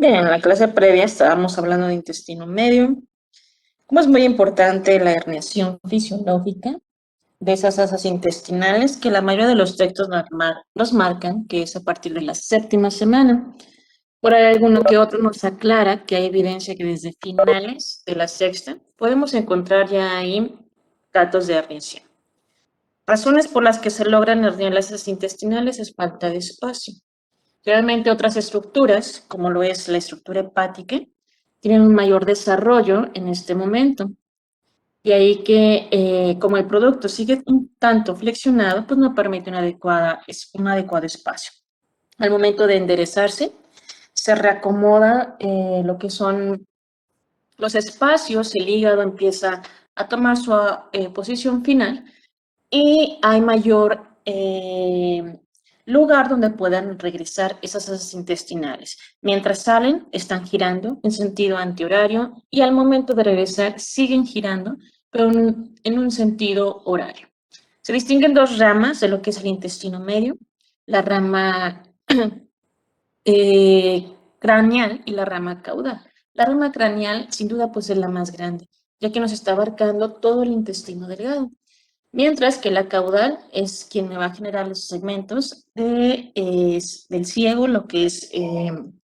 Bien, en la clase previa estábamos hablando de intestino medio, como es muy importante la herniación fisiológica de esas asas intestinales que la mayoría de los textos nos marcan, que es a partir de la séptima semana. Por ahí alguno que otro nos aclara que hay evidencia que desde finales de la sexta podemos encontrar ya ahí datos de herniación. Razones por las que se logran herniar las asas intestinales es falta de espacio. Realmente otras estructuras, como lo es la estructura hepática, tienen un mayor desarrollo en este momento. Y ahí que como el producto sigue un tanto flexionado, pues no permite un adecuado espacio. Al momento de enderezarse, se reacomoda lo que son los espacios, el hígado empieza a tomar su posición final y hay mayor lugar donde puedan regresar esas asas intestinales. Mientras salen, están girando en sentido antihorario y al momento de regresar siguen girando, pero en un sentido horario. Se distinguen dos ramas de lo que es el intestino medio, la rama craneal y la rama caudal. La rama craneal, sin duda, pues es la más grande, ya que nos está abarcando todo el intestino delgado. Mientras que la caudal es quien me va a generar los segmentos del ciego, lo que es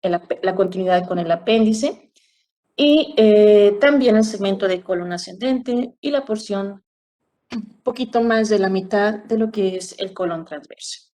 la continuidad con el apéndice, y también el segmento de colon ascendente y la porción un poquito más de la mitad de lo que es el colon transverso.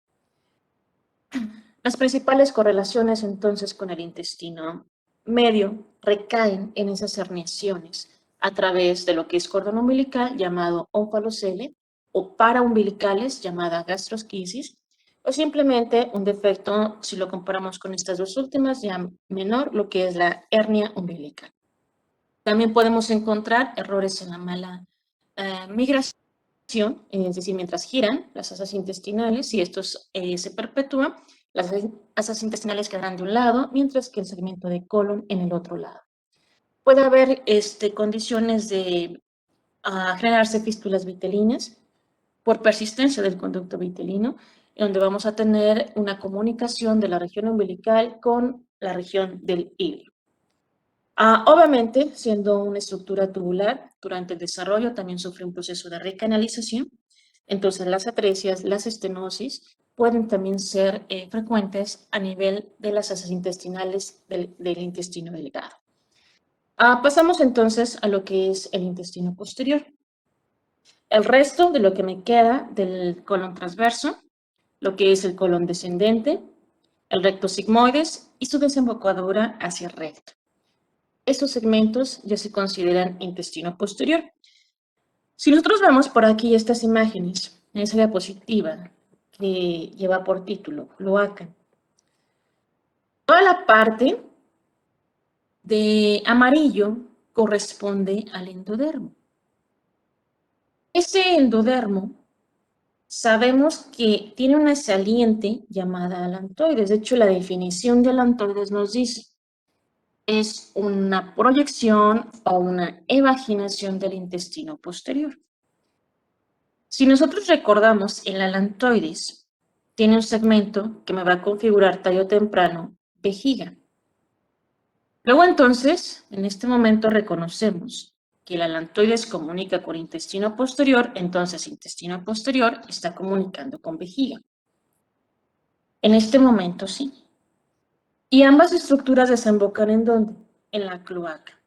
Las principales correlaciones entonces con el intestino medio recaen en esas herniaciones a través de lo que es cordón umbilical llamado ómphalocele o paraumbilicales llamada gastrosquisis o simplemente un defecto, si lo comparamos con estas dos últimas, ya menor, lo que es la hernia umbilical. También podemos encontrar errores en la mala migración, es decir, mientras giran las asas intestinales, y esto se perpetúa, las asas intestinales quedarán de un lado, mientras que el segmento de colon en el otro lado. Puede haber condiciones de generarse fístulas vitelinas por persistencia del conducto vitelino, en donde vamos a tener una comunicación de la región umbilical con la región del hígado. Obviamente, siendo una estructura tubular, durante el desarrollo también sufre un proceso de recanalización. Entonces, las atresias, las estenosis pueden también ser frecuentes a nivel de las asas intestinales del intestino delgado. Pasamos entonces a lo que es el intestino posterior. El resto de lo que me queda del colon transverso, lo que es el colon descendente, el recto sigmoides y su desembocadura hacia el recto. Estos segmentos ya se consideran intestino posterior. Si nosotros vemos por aquí estas imágenes, en esa diapositiva que lleva por título cloaca, toda la parte de amarillo corresponde al endodermo. Ese endodermo sabemos que tiene una saliente llamada alantoides. De hecho, la definición de alantoides nos dice es una proyección o una evaginación del intestino posterior. Si nosotros recordamos, el alantoides tiene un segmento que me va a configurar tarde o temprano vejiga. Luego entonces, en este momento reconocemos que el alantoides comunica con intestino posterior, entonces intestino posterior está comunicando con vejiga. En este momento sí. Y ambas estructuras desembocan ¿en dónde? En la cloaca,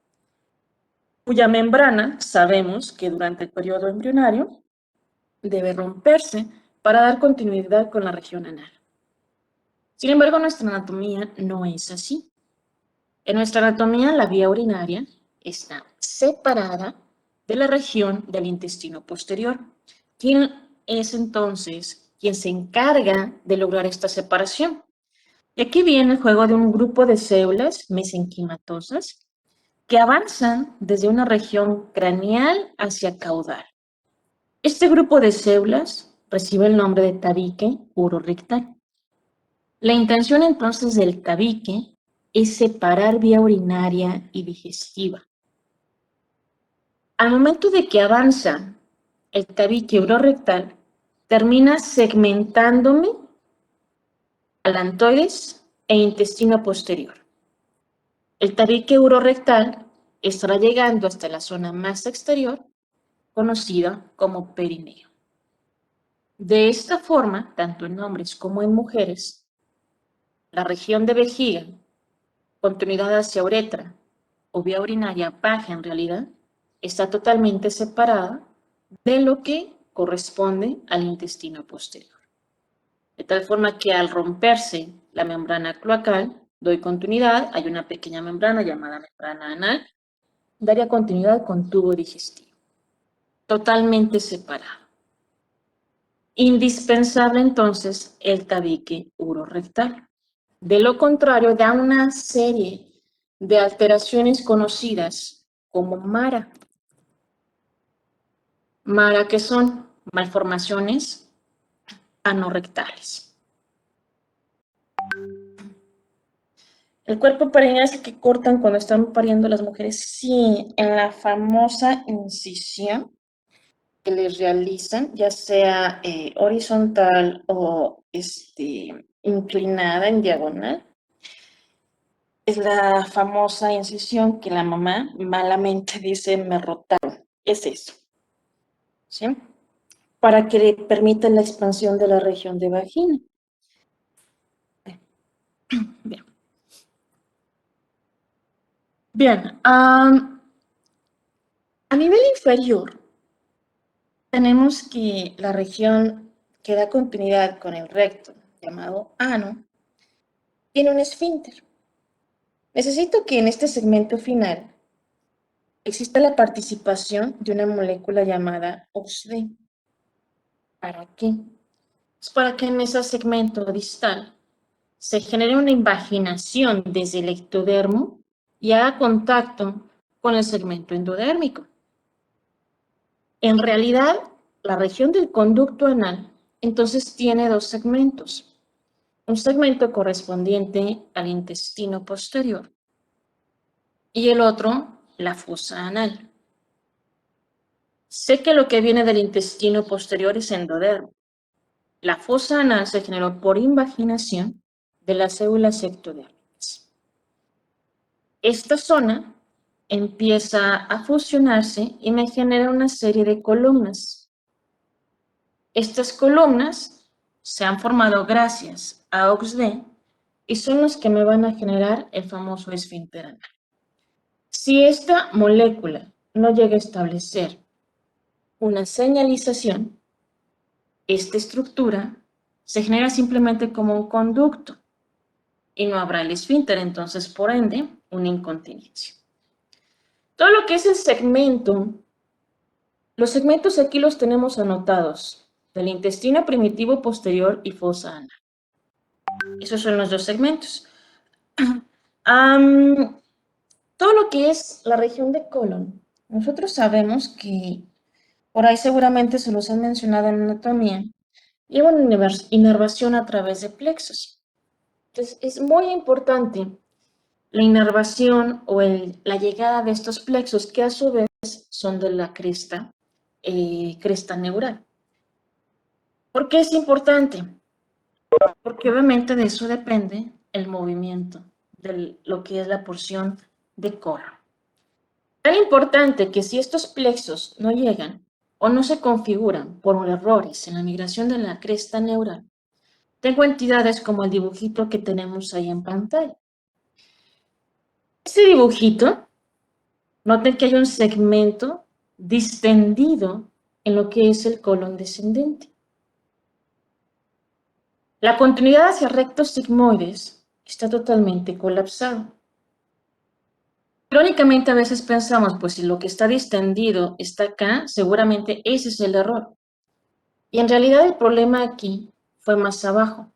cuya membrana sabemos que durante el periodo embrionario debe romperse para dar continuidad con la región anal. Sin embargo, nuestra anatomía no es así. En nuestra anatomía, la vía urinaria está separada de la región del intestino posterior. ¿Quién es entonces quien se encarga de lograr esta separación? Y aquí viene el juego de un grupo de células mesenquimatosas que avanzan desde una región craneal hacia caudal. Este grupo de células recibe el nombre de tabique urorectal. La intención entonces del tabique es separar vía urinaria y digestiva. Al momento de que avanza el tabique urorectal, termina segmentándome alantoides e intestino posterior. El tabique urorectal estará llegando hasta la zona más exterior, conocida como perineo. De esta forma, tanto en hombres como en mujeres, la región de vejiga, continuidad hacia uretra o vía urinaria baja en realidad, está totalmente separada de lo que corresponde al intestino posterior. De tal forma que al romperse la membrana cloacal, doy continuidad, hay una pequeña membrana llamada membrana anal, daría continuidad con tubo digestivo, totalmente separado. Indispensable entonces el tabique urorectal. De lo contrario, da una serie de alteraciones conocidas como MARA. MARA, que son malformaciones anorrectales. El cuerpo perineal es el que cortan cuando están pariendo las mujeres. Sí, en la famosa incisión que les realizan, ya sea horizontal o inclinada en diagonal, es la famosa incisión que la mamá malamente dice me rotaron. Es eso, ¿sí? Para que le permita la expansión de la región de vagina. Bien. Bien, a nivel inferior tenemos que la región que da continuidad con el recto, llamado ano, tiene un esfínter. Necesito que en este segmento final exista la participación de una molécula llamada OXD. ¿Para qué? Es para que en ese segmento distal se genere una invaginación desde el ectodermo y haga contacto con el segmento endodérmico. En realidad, la región del conducto anal entonces tiene dos segmentos. Un segmento correspondiente al intestino posterior y el otro, la fosa anal. Sé que lo que viene del intestino posterior es endodermo. La fosa anal se generó por invaginación de las células ectodérmicas. Esta zona empieza a fusionarse y me genera una serie de columnas. Estas columnas se han formado gracias a OXD y son los que me van a generar el famoso esfínter anal. Si esta molécula no llega a establecer una señalización, esta estructura se genera simplemente como un conducto y no habrá el esfínter, entonces, por ende, una incontinencia. Todo lo que es el segmento, los segmentos aquí los tenemos anotados, del intestino primitivo posterior y fosa anal. Esos son los dos segmentos. Todo lo que es la región de colon, nosotros sabemos que por ahí seguramente se los han mencionado en anatomía, lleva una inervación a través de plexos. Entonces, es muy importante la inervación o la llegada de estos plexos, que a su vez son de la cresta neural. ¿Por qué es importante? Porque obviamente de eso depende el movimiento de lo que es la porción de colon. Tan importante que si estos plexos no llegan o no se configuran por errores en la migración de la cresta neural, tengo entidades como el dibujito que tenemos ahí en pantalla. Este dibujito, noten que hay un segmento distendido en lo que es el colon descendente. La continuidad hacia rectos sigmoides está totalmente colapsado. Irónicamente, a veces pensamos, pues si lo que está distendido está acá, seguramente ese es el error. Y en realidad el problema aquí fue más abajo,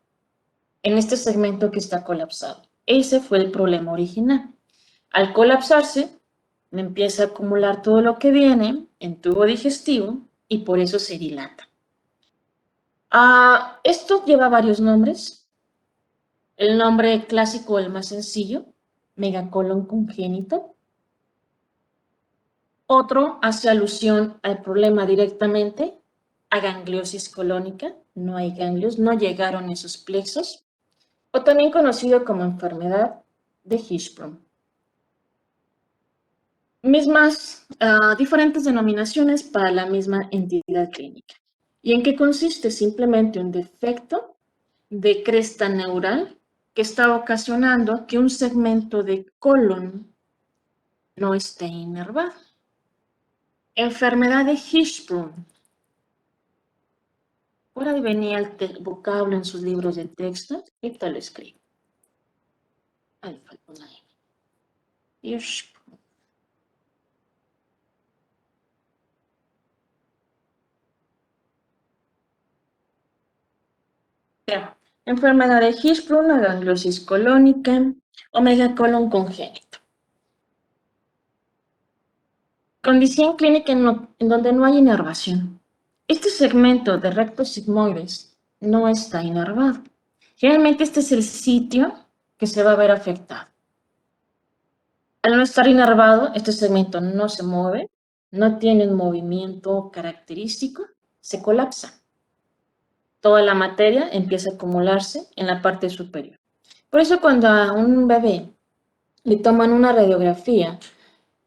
en este segmento que está colapsado. Ese fue el problema original. Al colapsarse, me empieza a acumular todo lo que viene en tubo digestivo y por eso se dilata. Esto lleva varios nombres. El nombre clásico, el más sencillo, megacolon congénito. Otro hace alusión al problema directamente, a gangliosis colónica. No hay ganglios, no llegaron esos plexos. O también conocido como enfermedad de Hirschsprung. diferentes denominaciones para la misma entidad clínica. ¿Y en qué consiste? Simplemente un defecto de cresta neural que está ocasionando que un segmento de colon no esté inervado. Enfermedad de Hirschsprung. Por ahí venía el vocablo en sus libros de texto. Ahorita lo escribo. Ahí falta una N. Hirschsprung. Enfermedad de Hirschsprung, agangliosis colónica, omegacolon congénito. Condición clínica en donde no hay inervación. Este segmento de recto sigmoides no está inervado. Generalmente este es el sitio que se va a ver afectado. Al no estar inervado, este segmento no se mueve, no tiene un movimiento característico, se colapsa. Toda la materia empieza a acumularse en la parte superior. Por eso cuando a un bebé le toman una radiografía,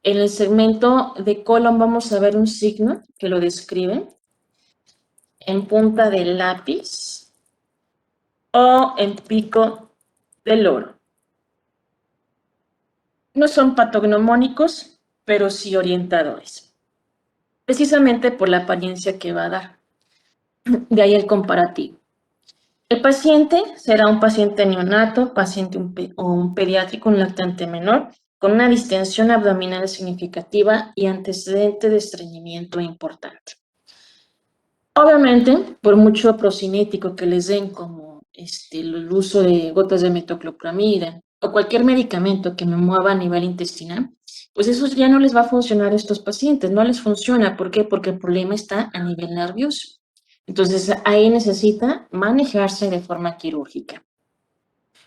en el segmento de colon vamos a ver un signo que lo describe en punta del lápiz o en pico del loro. No son patognomónicos, pero sí orientadores, precisamente por la apariencia que va a dar. De ahí el comparativo. El paciente será un paciente neonato, paciente o un pediátrico, un lactante menor, con una distensión abdominal significativa y antecedente de estreñimiento importante. Obviamente, por mucho procinético que les den, como el uso de gotas de metoclopramida o cualquier medicamento que me mueva a nivel intestinal, pues eso ya no les va a funcionar a estos pacientes, no les funciona. ¿Por qué? Porque el problema está a nivel nervioso. Entonces, ahí necesita manejarse de forma quirúrgica.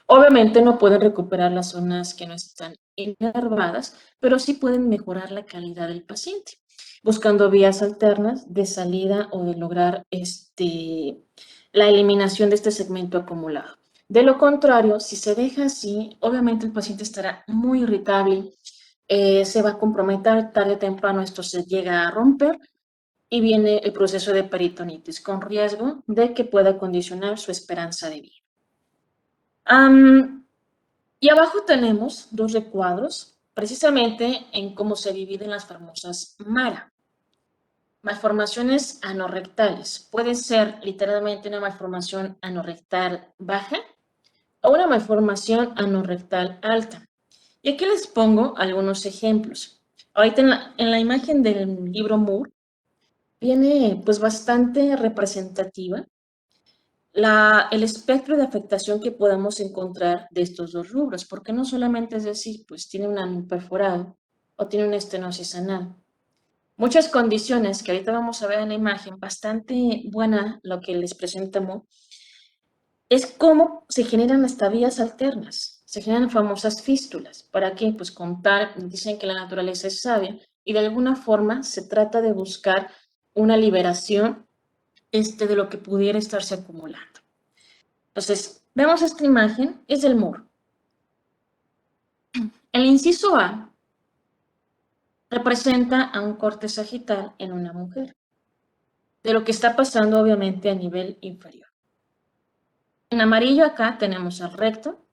Obviamente no pueden recuperar las zonas que no están inervadas, pero sí pueden mejorar la calidad del paciente, buscando vías alternas de salida o de lograr la eliminación de este segmento acumulado. De lo contrario, si se deja así, obviamente el paciente estará muy irritable, se va a comprometer, tarde o temprano esto se llega a romper y viene el proceso de peritonitis con riesgo de que pueda condicionar su esperanza de vida. Y abajo tenemos dos recuadros, precisamente en cómo se dividen las famosas MARA. Malformaciones anorrectales. Puede ser literalmente una malformación anorrectal baja o una malformación anorrectal alta. Y aquí les pongo algunos ejemplos. Ahorita en la imagen del libro Moore viene pues bastante representativa el espectro de afectación que podemos encontrar de estos dos rubros, porque no solamente es decir, pues tiene un ano perforado o tiene una estenosis anal. Muchas condiciones que ahorita vamos a ver en la imagen, bastante buena lo que les presentamos, es cómo se generan hasta vías alternas, se generan famosas fístulas. ¿Para qué? Pues contar, dicen que la naturaleza es sabia y de alguna forma se trata de buscar una liberación de lo que pudiera estarse acumulando. Entonces, vemos esta imagen, es del muro. El inciso A representa a un corte sagital en una mujer, de lo que está pasando obviamente a nivel inferior. En amarillo acá tenemos el recto,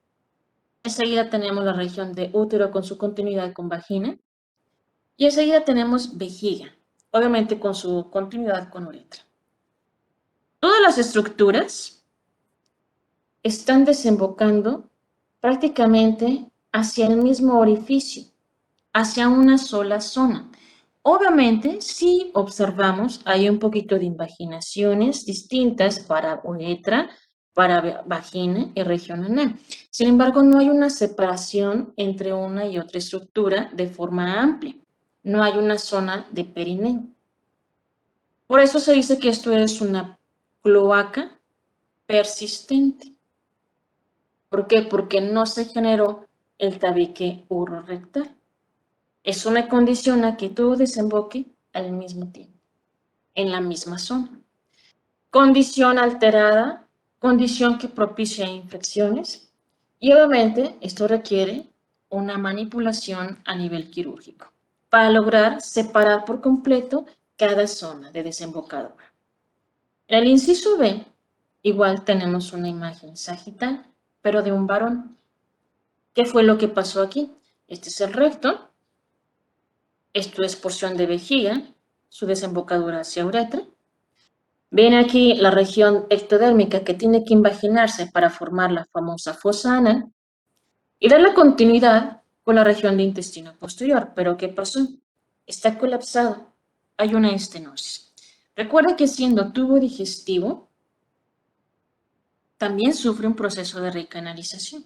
enseguida tenemos la región de útero con su continuidad con vagina, y enseguida tenemos vejiga, obviamente con su continuidad con uretra. Todas las estructuras están desembocando prácticamente hacia el mismo orificio, hacia una sola zona. Obviamente, si observamos, hay un poquito de invaginaciones distintas para uretra, para vagina y región anal. Sin embargo, no hay una separación entre una y otra estructura de forma amplia. No hay una zona de perineo. Por eso se dice que esto es una cloaca persistente. ¿Por qué? Porque no se generó el tabique urorectal. Eso me condiciona que todo desemboque al mismo tiempo, en la misma zona. Condición alterada, condición que propicia infecciones y obviamente esto requiere una manipulación a nivel quirúrgico. para lograr separar por completo cada zona de desembocadura. En el inciso B, igual tenemos una imagen sagital, pero de un varón. ¿Qué fue lo que pasó aquí? Este es el recto, esto es porción de vejiga, su desembocadura hacia uretra. Ven aquí la región ectodérmica que tiene que invaginarse para formar la famosa fosa anal y dar la continuidad con la región de intestino posterior. ¿Pero qué pasó? Está colapsado, hay una estenosis. Recuerda que siendo tubo digestivo, también sufre un proceso de recanalización.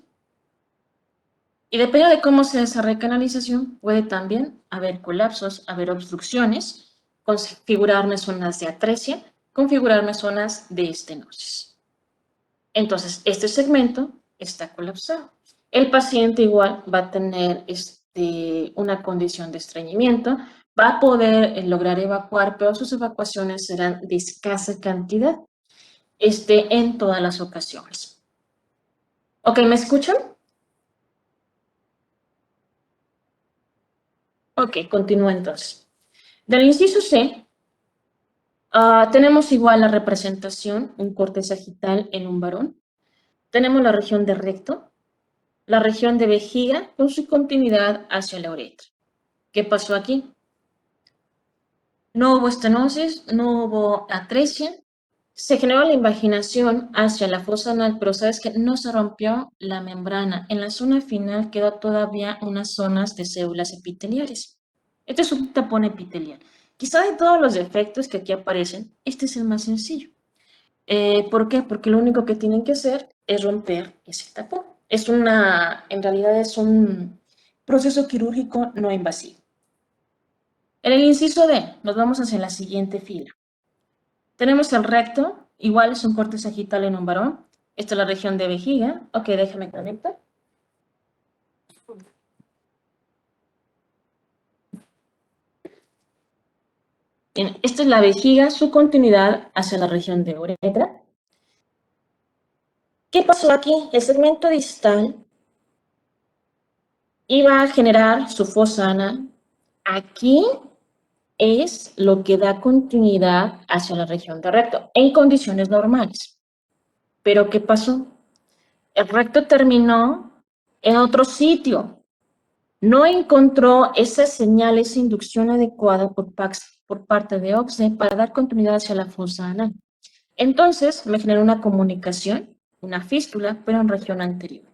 Y depende de cómo sea esa recanalización, puede también haber colapsos, haber obstrucciones, configurarme zonas de atresia, configurarme zonas de estenosis. Entonces, este segmento está colapsado. El paciente igual va a tener una condición de estreñimiento, va a poder lograr evacuar, pero sus evacuaciones serán de escasa cantidad en todas las ocasiones. ¿Ok? ¿Me escuchan? Ok, continúo entonces. Del inciso C, tenemos igual la representación, un corte sagital en un varón. Tenemos la región de recto, la región de vejiga con su continuidad hacia la uretra. ¿Qué pasó aquí? No hubo estenosis, no hubo atresia, se generó la invaginación hacia la fosa anal, pero sabes que no se rompió la membrana. En la zona final quedó todavía unas zonas de células epiteliales. Este es un tapón epitelial. Quizá de todos los defectos que aquí aparecen, este es el más sencillo. ¿Por qué? Porque lo único que tienen que hacer es romper ese tapón. En realidad es un proceso quirúrgico no invasivo. En el inciso D, nos vamos hacia la siguiente fila. Tenemos el recto, igual es un corte sagital en un varón. Esta es la región de vejiga. Ok, déjame conectar. Bien, esta es la vejiga, su continuidad hacia la región de uretra. ¿Qué pasó aquí? El segmento distal iba a generar su fosa anal. Aquí es lo que da continuidad hacia la región de recto en condiciones normales. Pero ¿qué pasó? El recto terminó en otro sitio. No encontró esa señal, esa inducción adecuada por parte de OCSE para dar continuidad hacia la fosa anal. Entonces me generó una comunicación, una fístula, pero en región anterior.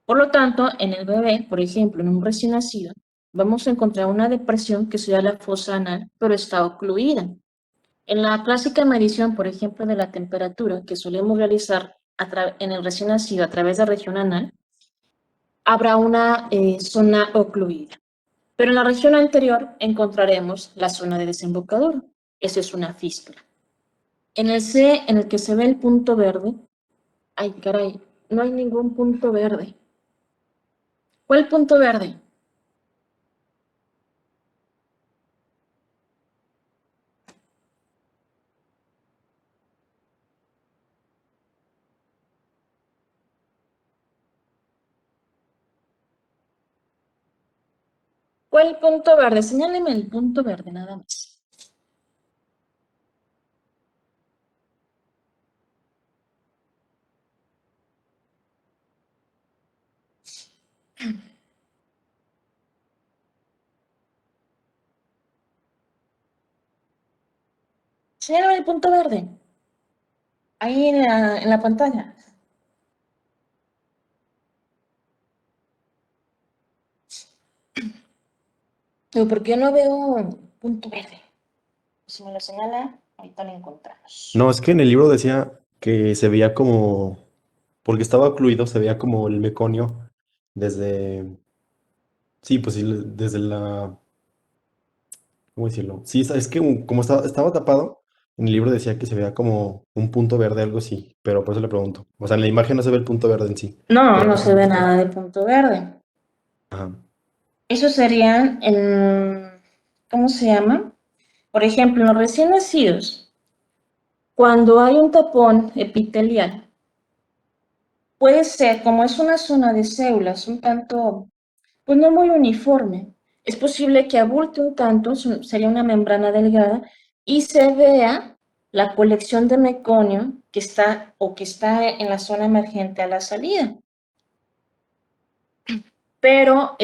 Por lo tanto, en el bebé, por ejemplo, en un recién nacido, vamos a encontrar una depresión que sería la fosa anal, pero está ocluida. En la clásica medición, por ejemplo, de la temperatura que solemos realizar en el recién nacido a través de región anal, habrá una zona ocluida. Pero en la región anterior encontraremos la zona de desembocadura. Esa es una fístula. En el C, en el que se ve el punto verde, ay caray, no hay ningún punto verde. ¿Cuál punto verde? ¿Cuál punto verde? Señáleme el punto verde nada más. Señáleme el punto verde. Ahí en la pantalla. Pero ¿por qué no veo punto verde? Si me lo señala, ahorita lo encontramos. No, es que en el libro decía que se veía como, porque estaba ocluido, se veía como el meconio desde, sí, pues sí, desde la, ¿cómo decirlo? Sí, es que como estaba tapado, en el libro decía que se veía como un punto verde, algo así, pero por eso le pregunto. O sea, en la imagen no se ve el punto verde en sí, No, pero no pues se sí. ve nada de punto verde. Ajá. Eso serían ¿cómo se llama? Por ejemplo, en los recién nacidos, cuando hay un tapón epitelial, puede ser, como es una zona de células un tanto, pues no muy uniforme, es posible que abulte un tanto, sería una membrana delgada, y se vea la colección de meconio que está en la zona emergente a la salida. Pero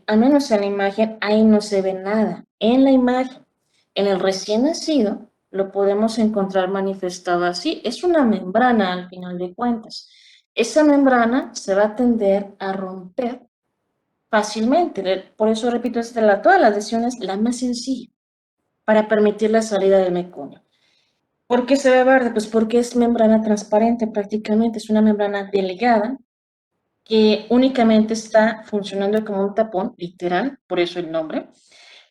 al menos en la imagen, ahí no se ve nada. En la imagen, en el recién nacido, lo podemos encontrar manifestado así. Es una membrana al final de cuentas. Esa membrana se va a tender a romper fácilmente. Por eso repito, es de todas las lesiones la más sencilla para permitir la salida del meconio. ¿Por qué se ve verde? Pues porque es membrana transparente prácticamente, es una membrana delgada que únicamente está funcionando como un tapón, literal, por eso el nombre,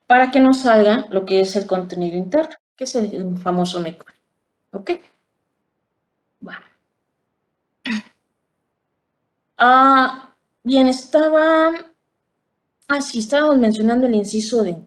para que no salga lo que es el contenido interno, que es el famoso meconio. ¿Ok? Bueno. Bien, sí, estábamos mencionando el inciso D.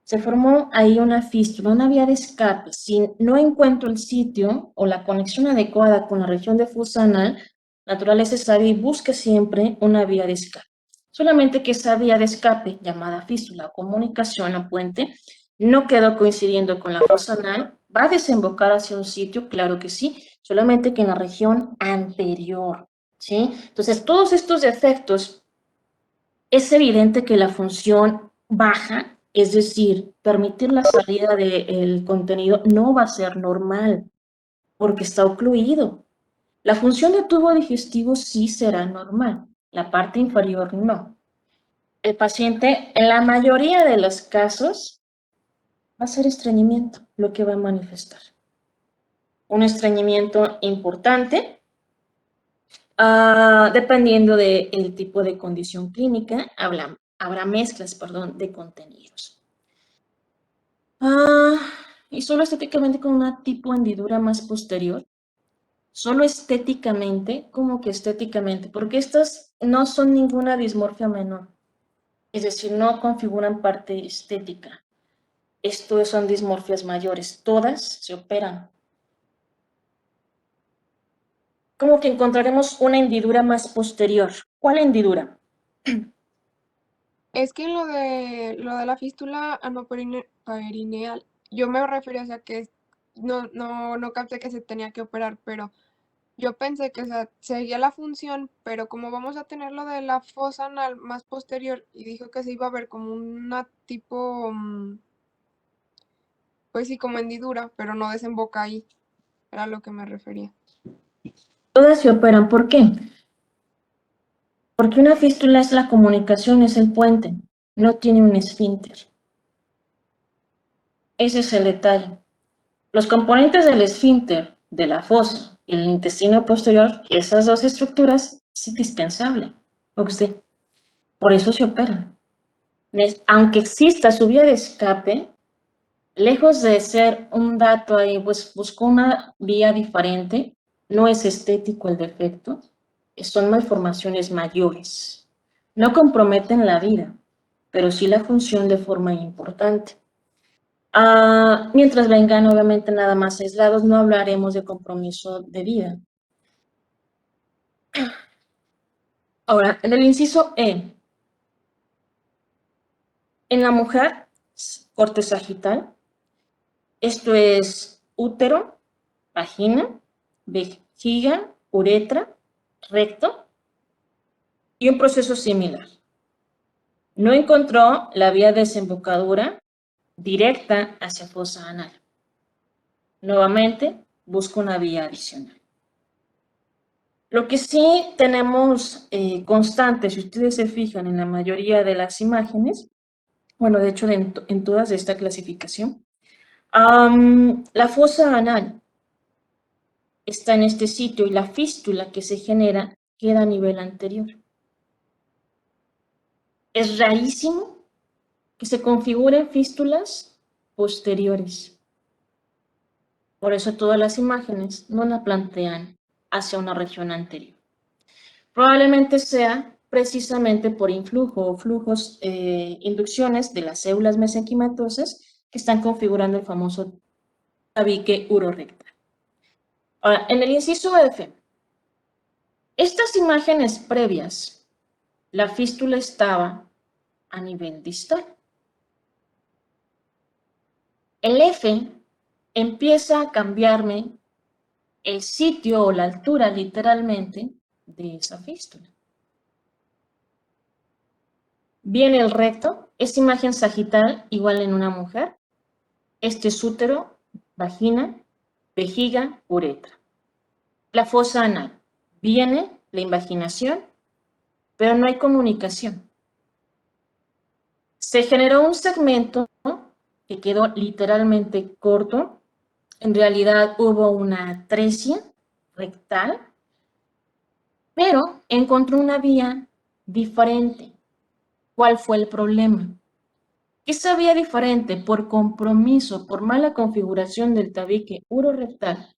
Se formó ahí una fístula, una vía de escape. Si no encuentro el sitio o la conexión adecuada con la región de fosa anal, la naturaleza es sabia y busca siempre una vía de escape. Solamente que esa vía de escape, llamada fístula o comunicación o puente, no quedó coincidiendo con la fosa anal. ¿Va a desembocar hacia un sitio? Claro que sí, solamente que en la región anterior, ¿sí? Entonces, todos estos defectos, es evidente que la función baja, es decir, permitir la salida del contenido, no va a ser normal porque está ocluido. La función de tubo digestivo sí será normal, la parte inferior no. El paciente, en la mayoría de los casos, va a ser estreñimiento lo que va a manifestar. Un estreñimiento importante, dependiendo del tipo de condición clínica, habrá mezclas, de contenidos. Y solo estéticamente con una tipo hendidura más posterior. Solo estéticamente, como que estéticamente, porque estas no son ninguna dismorfia menor. Es decir, no configuran parte estética. Esto son dismorfias mayores. Todas se operan. Como que encontraremos una hendidura más posterior. ¿Cuál hendidura? Es que en lo de la fístula perineal, yo me refería, o sea, que no capté que se tenía que operar, pero yo pensé que, o sea, seguía la función, pero como vamos a tener lo de la fosa anal más posterior, y dijo que se iba a ver como una tipo, pues sí, como hendidura, pero no desemboca ahí, era a lo que me refería. Todas se operan. ¿Por qué? Porque una fístula es la comunicación, es el puente. No tiene un esfínter. Ese es el detalle. Los componentes del esfínter, de la fosa y el intestino posterior, esas dos estructuras, es indispensable. Por eso se operan. Aunque exista su vía de escape, lejos de ser un dato ahí, pues buscó una vía diferente, no es estético el defecto, son malformaciones mayores. No comprometen la vida, pero sí la función de forma importante. Mientras vengan, obviamente, nada más aislados, no hablaremos de compromiso de vida. Ahora, en el inciso E, en la mujer, corte sagital, esto es útero, vagina, vejiga, uretra, recto y un proceso similar. No encontró la vía de desembocadura directa hacia fosa anal. Nuevamente, busca una vía adicional. Lo que sí tenemos constante, si ustedes se fijan en la mayoría de las imágenes, bueno, de hecho en todas de esta clasificación, la fosa anal está en este sitio y la fístula que se genera queda a nivel anterior. Es rarísimo que se configuren fístulas posteriores. Por eso todas las imágenes no la plantean hacia una región anterior. Probablemente sea precisamente por influjo o flujos, inducciones de las células mesenquimatosas que están configurando el famoso tabique urorectal. Ahora, en el inciso F, estas imágenes previas, la fístula estaba a nivel distal. El F empieza a cambiarme el sitio o la altura literalmente de esa fístula. Viene el recto, esta imagen sagital igual en una mujer. Este es útero, vagina, vejiga, uretra. La fosa anal. Viene la invaginación, pero no hay comunicación. Se generó un segmento que quedó literalmente corto. En realidad hubo una atresia rectal, pero encontró una vía diferente. ¿Cuál fue el problema? Esa vía diferente, por compromiso, por mala configuración del tabique urorectal,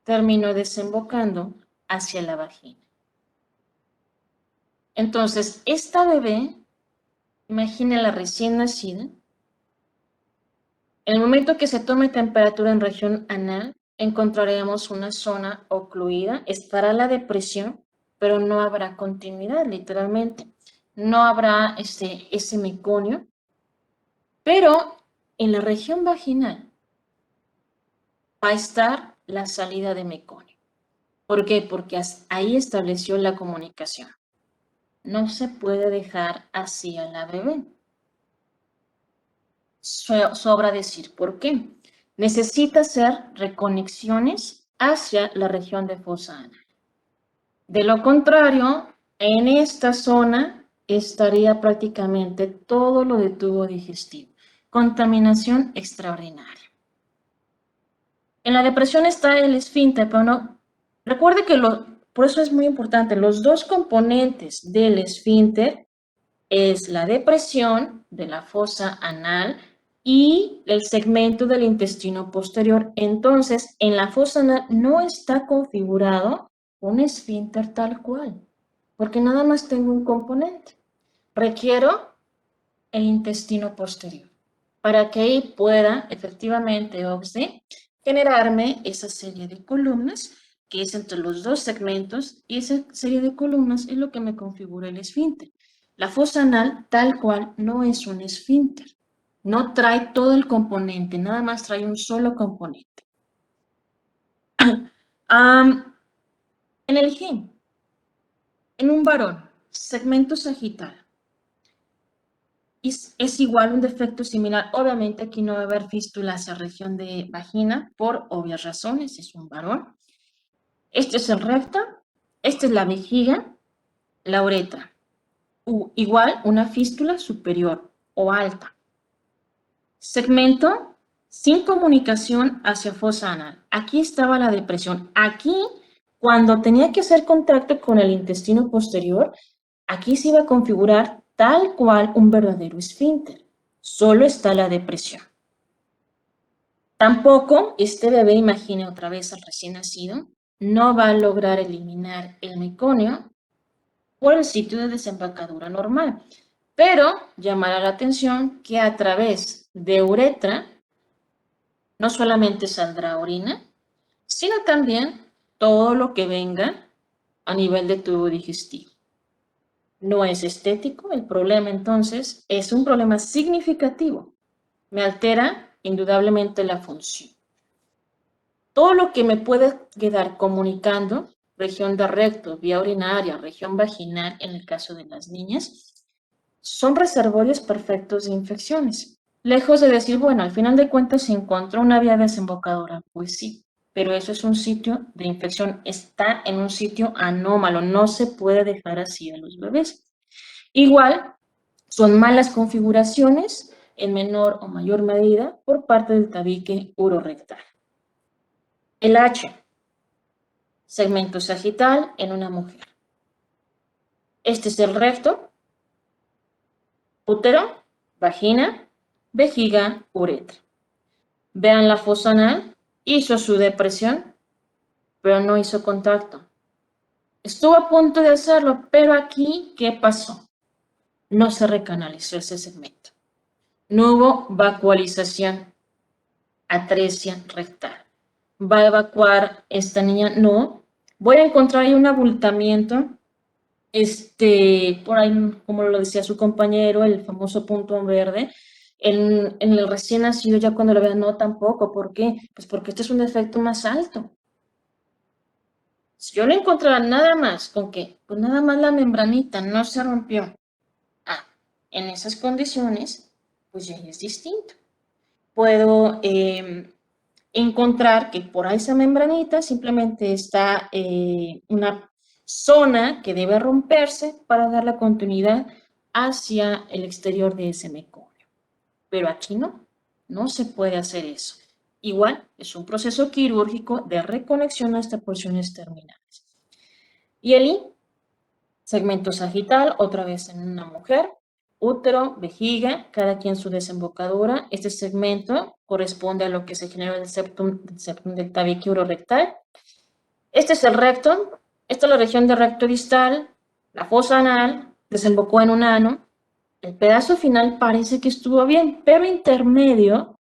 terminó desembocando hacia la vagina. Entonces, esta bebé, imagínenla recién nacida, en el momento que se tome temperatura en región anal, encontraremos una zona ocluida, estará la depresión, pero no habrá continuidad, literalmente. No habrá ese meconio, pero en la región vaginal va a estar la salida de meconio. ¿Por qué? Porque ahí estableció la comunicación. No se puede dejar así a la bebé. Sobra decir por qué. Necesita hacer reconexiones hacia la región de fosa anal. De lo contrario, en esta zona estaría prácticamente todo lo de tubo digestivo. Contaminación extraordinaria. En la depresión está el esfínter, pero no. Recuerde que por eso es muy importante, los dos componentes del esfínter es la depresión de la fosa anal y el segmento del intestino posterior. Entonces, en la fosa anal no está configurado un esfínter tal cual, porque nada más tengo un componente. Requiero el intestino posterior para que ahí pueda efectivamente, OXDE, generarme esa serie de columnas que es entre los dos segmentos, y esa serie de columnas es lo que me configura el esfínter. La fosa anal tal cual no es un esfínter, no trae todo el componente, nada más trae un solo componente. En el gen, en un varón, segmento sagital, es igual un defecto similar. Obviamente aquí no va a haber fístula hacia región de vagina por obvias razones, es un varón. Este es el recto, esta es la vejiga, la uretra. Igual una fístula superior o alta. Segmento sin comunicación hacia fosa anal. Aquí estaba la depresión. Aquí, cuando tenía que hacer contacto con el intestino posterior, aquí se iba a configurar tal cual un verdadero esfínter. Solo está la depresión. Tampoco este bebé, imagine otra vez al recién nacido, no va a lograr eliminar el meconio por el sitio de desembocadura normal. Pero llamará la atención que a través de uretra no solamente saldrá orina, sino también todo lo que venga a nivel de tubo digestivo. No es estético, el problema entonces es un problema significativo. Me altera indudablemente la función. Todo lo que me puede quedar comunicando, región de recto, vía urinaria, región vaginal, en el caso de las niñas, son reservorios perfectos de infecciones. Lejos de decir, bueno, al final de cuentas se encontró una vía desembocadora. Pues sí, pero eso es un sitio de infección, está en un sitio anómalo, no se puede dejar así a los bebés. Igual, son malas configuraciones en menor o mayor medida por parte del tabique urorectal. El H, segmento sagital en una mujer. Este es el recto, útero, vagina, vejiga, uretra. Vean la fosa anal, hizo su depresión, pero no hizo contacto. Estuvo a punto de hacerlo, pero aquí, ¿qué pasó? No se recanalizó ese segmento. No hubo vacuolización, atresia rectal. ¿Va a evacuar esta niña? No. Voy a encontrar ahí un abultamiento por ahí, como lo decía su compañero, el famoso punto en verde, en el recién nacido ya cuando lo vean, no, tampoco. ¿Por qué? Pues porque este es un defecto más alto. Si yo lo encontrara nada más con que, pues nada más la membranita no se rompió. Ah, en esas condiciones, pues ya es distinto. Puedo encontrar que por esa membranita simplemente está una zona que debe romperse para dar la continuidad hacia el exterior de ese meconio. Pero aquí no se puede hacer eso. Igual, es un proceso quirúrgico de reconexión hasta porciones terminales. Y el I, segmento sagital, otra vez en una mujer, útero, vejiga, cada quien su desembocadura. Este segmento corresponde a lo que se genera del septum del tabique urorectal. Este es el rectum, esta es la región del recto distal, la fosa anal, desembocó en un ano. El pedazo final parece que estuvo bien, pero intermedio,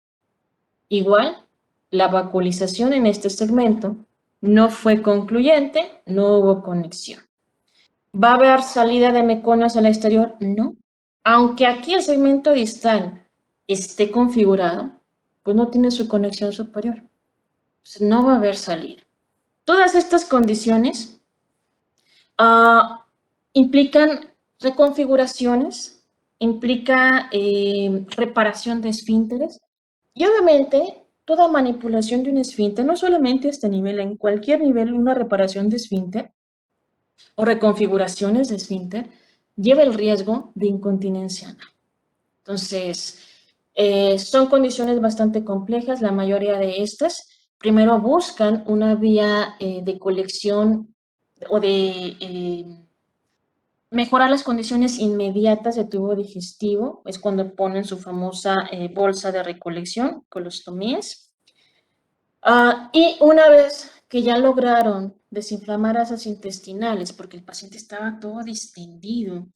igual, la vacuolización en este segmento no fue concluyente, no hubo conexión. ¿Va a haber salida de meconios al exterior? No. Aunque aquí el segmento distal esté configurado, pues no tiene su conexión superior. Entonces no va a haber salida. Todas estas condiciones implican reconfiguraciones, implica reparación de esfínteres y obviamente toda manipulación de un esfínter, no solamente a este nivel, en cualquier nivel una reparación de esfínter o reconfiguraciones de esfínter lleva el riesgo de incontinencia anal. Entonces, son condiciones bastante complejas, la mayoría de estas. Primero buscan una vía de colección o de mejorar las condiciones inmediatas de tubo digestivo, es cuando ponen su famosa bolsa de recolección, colostomías. Y una vez que ya lograron desinflamar asas intestinales, porque el paciente estaba todo distendido,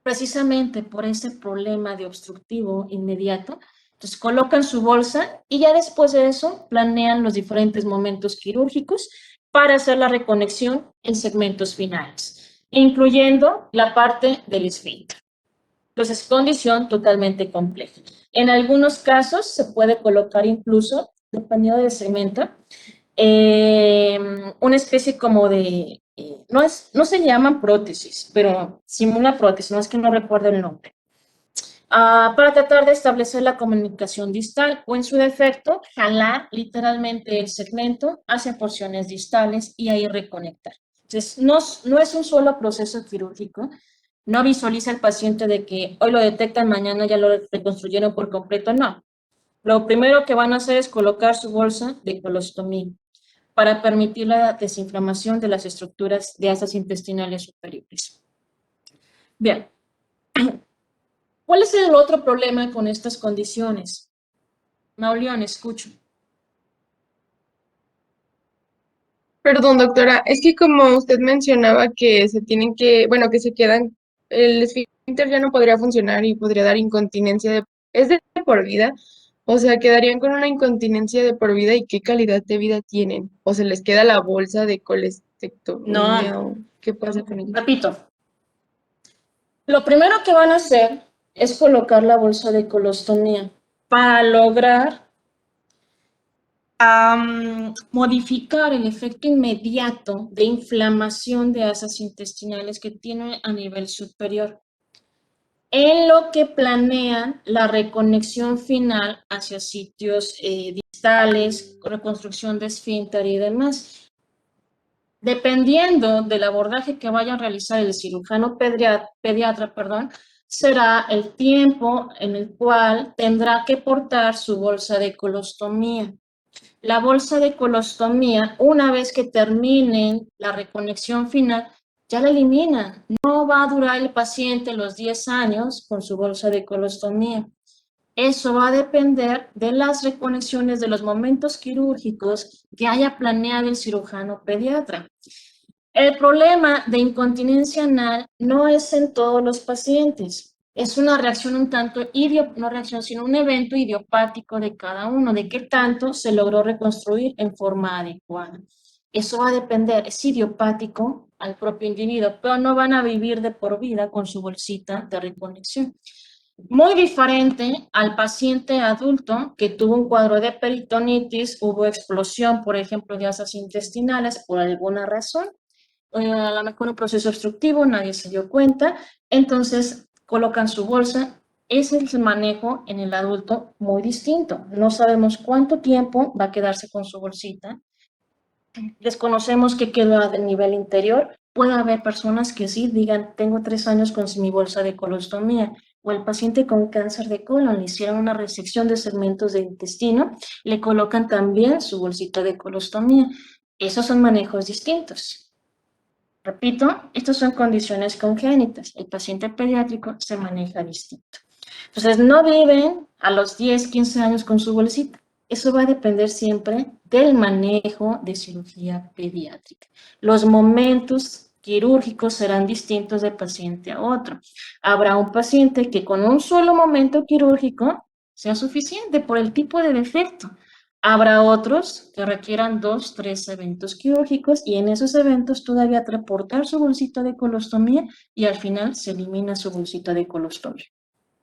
precisamente por ese problema de obstructivo inmediato, entonces colocan su bolsa y ya después de eso planean los diferentes momentos quirúrgicos para hacer la reconexión en segmentos finales, incluyendo la parte del esfínter. Entonces, condición totalmente compleja. En algunos casos se puede colocar incluso, dependiendo del segmento, una especie como de, no se llaman prótesis, pero simula prótesis, no es que no recuerdo el nombre, para tratar de establecer la comunicación distal o en su defecto, jalar literalmente el segmento hacia porciones distales y ahí reconectar. Entonces, no es un solo proceso quirúrgico, no visualiza el paciente de que hoy lo detectan, mañana ya lo reconstruyeron por completo, no. Lo primero que van a hacer es colocar su bolsa de colostomía para permitir la desinflamación de las estructuras de asas intestinales superiores. Bien, ¿cuál es el otro problema con estas condiciones? Mauleón, escucho. Perdón, doctora, es que como usted mencionaba que se tienen que, bueno, que se quedan, el esfínter ya no podría funcionar y podría dar incontinencia es de por vida, o sea, quedarían con una incontinencia de por vida y qué calidad de vida tienen, o se les queda la bolsa de colestectomía, No, o qué pasa con ellos. repito, lo primero que van a hacer es colocar la bolsa de colostomía para lograr modificar el efecto inmediato de inflamación de asas intestinales que tiene a nivel superior, en lo que planean la reconexión final hacia sitios distales, reconstrucción de esfínter y demás. Dependiendo del abordaje que vaya a realizar el cirujano pediatra, será el tiempo en el cual tendrá que portar su bolsa de colostomía. La bolsa de colostomía, una vez que terminen la reconexión final, ya la eliminan. No va a durar el paciente los 10 años con su bolsa de colostomía. Eso va a depender de las reconexiones de los momentos quirúrgicos que haya planeado el cirujano pediatra. El problema de incontinencia anal no es en todos los pacientes. Es una reacción un tanto, no reacción, sino un evento idiopático de cada uno, de qué tanto se logró reconstruir en forma adecuada. Eso va a depender, es idiopático al propio individuo, pero no van a vivir de por vida con su bolsita de reconexión. Muy diferente al paciente adulto que tuvo un cuadro de peritonitis, hubo explosión, por ejemplo, de asas intestinales por alguna razón, a lo mejor un proceso obstructivo, nadie se dio cuenta, entonces colocan su bolsa. Ese es el manejo en el adulto muy distinto. No sabemos cuánto tiempo va a quedarse con su bolsita. Desconocemos qué quedó a nivel interior. Puede haber personas que sí digan, tengo 3 años con mi bolsa de colostomía, o el paciente con cáncer de colon, le hicieron una resección de segmentos de intestino, le colocan también su bolsita de colostomía. Esos son manejos distintos. Repito, estas son condiciones congénitas. El paciente pediátrico se maneja distinto. Entonces, no viven a los 10, 15 años con su bolsita. Eso va a depender siempre del manejo de cirugía pediátrica. Los momentos quirúrgicos serán distintos de paciente a otro. Habrá un paciente que con un solo momento quirúrgico sea suficiente por el tipo de defecto. Habrá otros que requieran 2, 3 eventos quirúrgicos y en esos eventos todavía transportar su bolsita de colostomía y al final se elimina su bolsita de colostomía.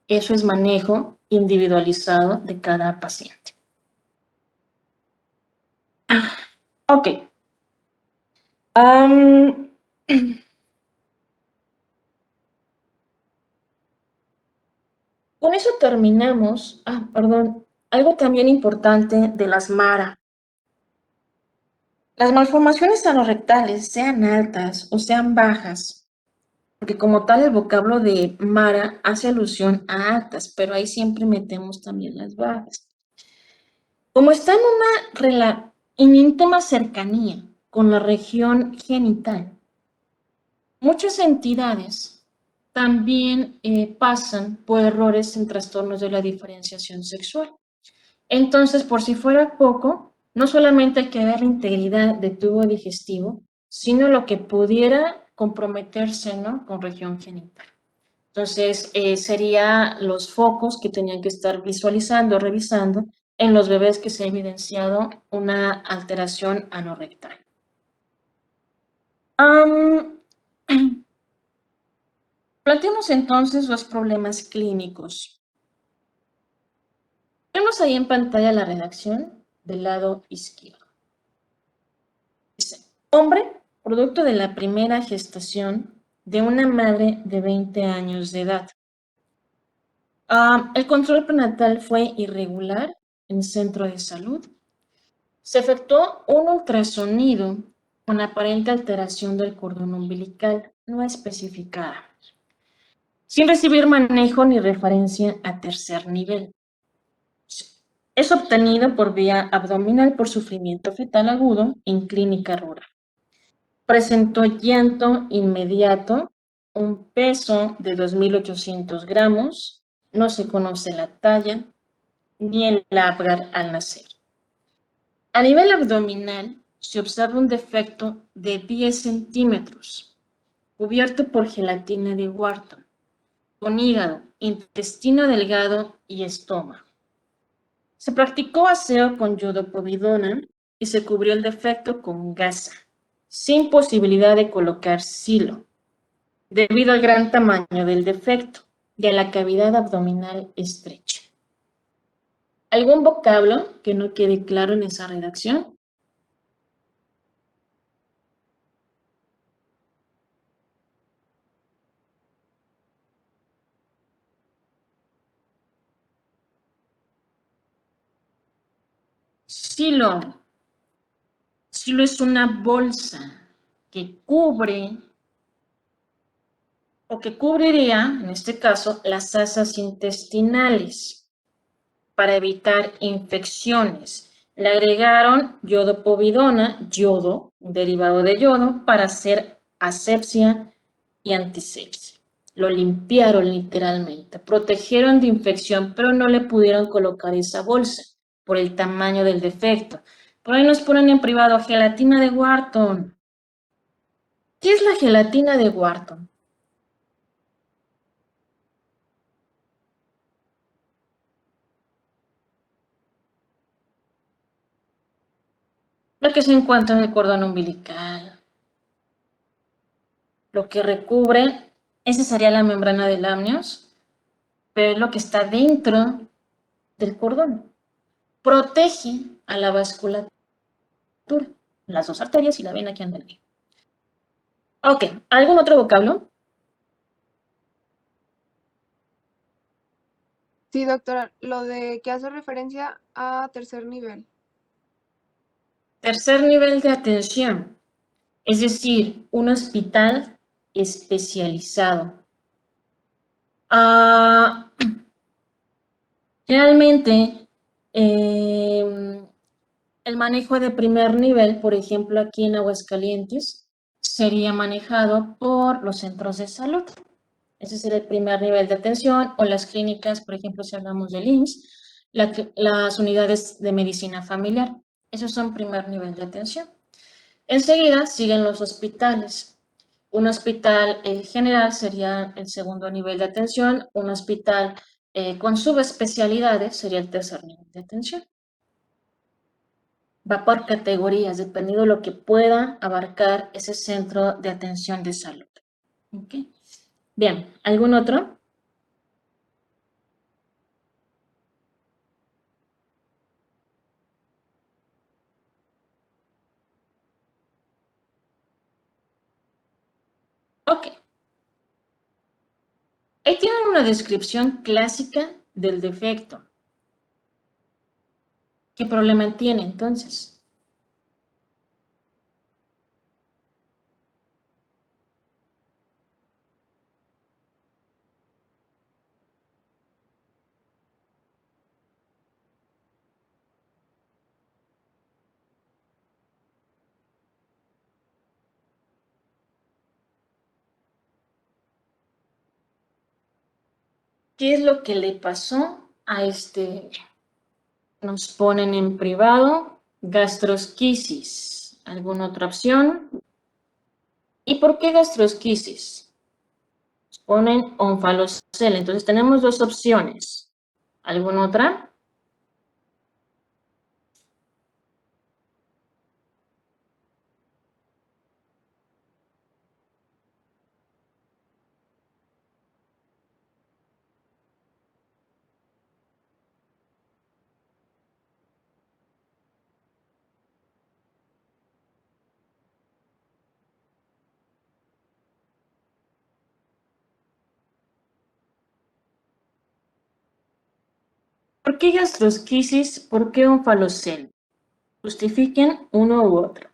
Eso es manejo individualizado de cada paciente. Ok. Con eso terminamos. Perdón. Algo también importante de las MARA. Las malformaciones anorrectales, sean altas o sean bajas, porque como tal el vocablo de MARA hace alusión a altas, pero ahí siempre metemos también las bajas. Como está en íntima cercanía con la región genital, muchas entidades también pasan por errores en trastornos de la diferenciación sexual. Entonces, por si fuera poco, no solamente hay que ver la integridad del tubo digestivo, sino lo que pudiera comprometerse, ¿no?, con región genital. Entonces, serían los focos que tenían que estar visualizando, revisando en los bebés que se ha evidenciado una alteración anorrectal. Planteemos entonces los problemas clínicos. Vemos ahí en pantalla la redacción del lado izquierdo. Dice, hombre, producto de la primera gestación de una madre de 20 años de edad. El control prenatal fue irregular en centro de salud. Se efectuó un ultrasonido con aparente alteración del cordón umbilical no especificada, sin recibir manejo ni referencia a tercer nivel. Es obtenido por vía abdominal por sufrimiento fetal agudo en clínica rural. Presentó llanto inmediato, un peso de 2.800 gramos, no se conoce la talla ni el Apgar al nacer. A nivel abdominal se observa un defecto de 10 centímetros, cubierto por gelatina de Wharton, con hígado, intestino delgado y estómago. Se practicó aseo con yodopovidona y se cubrió el defecto con gasa, sin posibilidad de colocar silo, debido al gran tamaño del defecto y a la cavidad abdominal estrecha. ¿Algún vocablo que no quede claro en esa redacción? Silo. Silo es una bolsa que cubre o que cubriría, en este caso, las asas intestinales para evitar infecciones. Le agregaron yodopovidona, yodo, un derivado de yodo, para hacer asepsia y antisepsia. Lo limpiaron literalmente, protegieron de infección, pero no le pudieron colocar esa bolsa por el tamaño del defecto. Por ahí nos ponen en privado gelatina de Wharton. ¿Qué es la gelatina de Wharton? La que se encuentra en el cordón umbilical. que recubre, esa sería la membrana del amnios, pero es lo que está dentro del cordón. Protege a la vasculatura, las dos arterias y la vena que anda en medio. Ok, ¿algún otro vocablo? Sí, doctora, lo de que hace referencia a tercer nivel. Tercer nivel de atención, es decir, un hospital especializado. Realmente, el manejo de primer nivel, por ejemplo, aquí en Aguascalientes, sería manejado por los centros de salud. Ese sería el primer nivel de atención, o las clínicas, por ejemplo, si hablamos del IMSS, las unidades de medicina familiar. Esos son primer nivel de atención. Enseguida siguen los hospitales. Un hospital general sería el segundo nivel de atención, un hospital con subespecialidades sería el tercer nivel de atención. Va por categorías, dependiendo de lo que pueda abarcar ese centro de atención de salud. ¿Okay? Bien, ¿algún otro? Ok. Ahí tienen una descripción clásica del defecto. ¿Qué problema tiene entonces? ¿Qué es lo que le pasó a este? Nos ponen en privado gastrosquisis. ¿Alguna otra opción? ¿Y por qué gastrosquisis? Nos ponen onfalocele. Entonces tenemos dos opciones. ¿Alguna otra? ¿Por qué gastrosquisis? ¿Por qué onfalocele? Justifiquen uno u otro.